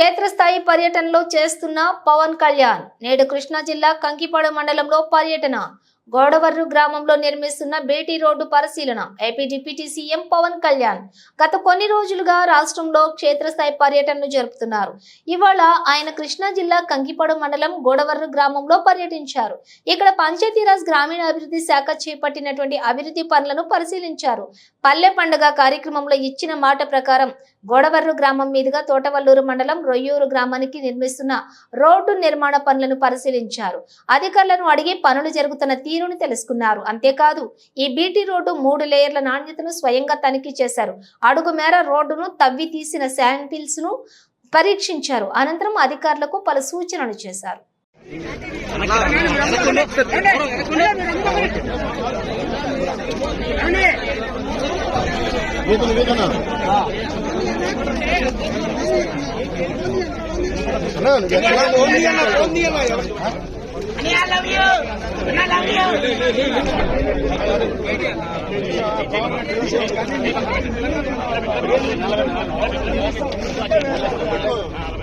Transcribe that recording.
క్షేత్రస్థాయి పర్యటనలో చేస్తున్న పవన్ కళ్యాణ్ నేడు కృష్ణా జిల్లా కంకిపాడు మండలంలో పర్యటన. గోడవర్రు గ్రామంలో నిర్మిస్తున్న బీటీ రోడ్డు పరిశీలన. AP deputy CM Pawan Kalyan గత కొన్ని రోజులుగా రాష్ట్రంలో క్షేత్రస్థాయి పర్యటనను జరుపుతున్నారు. ఇవాళ ఆయన కృష్ణా జిల్లా కంకిపాడు మండలం గోడవర్రు గ్రామంలో పర్యటించారు. ఇక్కడ పంచాయతీరాజ్ గ్రామీణాభివృద్ధి శాఖ చేపట్టినటువంటి అభివృద్ధి పనులను పరిశీలించారు. పల్లె పండుగ కార్యక్రమంలో ఇచ్చిన మాట ప్రకారం గోడవర్రు గ్రామం మీదుగా తోటవల్లూరు మండలం రొయ్యూరు గ్రామానికి నిర్మిస్తున్న రోడ్డు నిర్మాణ పనులను పరిశీలించారు. అధికారులను అడిగి పనులు జరుగుతున్న తీరును తెలుసుకున్నారు. అంతేకాదు ఈ బీటీ రోడ్డు 3 లేయర్ల నాణ్యతను స్వయంగా తనిఖీ చేశారు. అడుగు మేర రోడ్డును తవ్వి తీసిన శాంపిల్స్ ను పరీక్షించారు. అనంతరం అధికారులకు పలు సూచనలు చేశారు. I love you. I love you.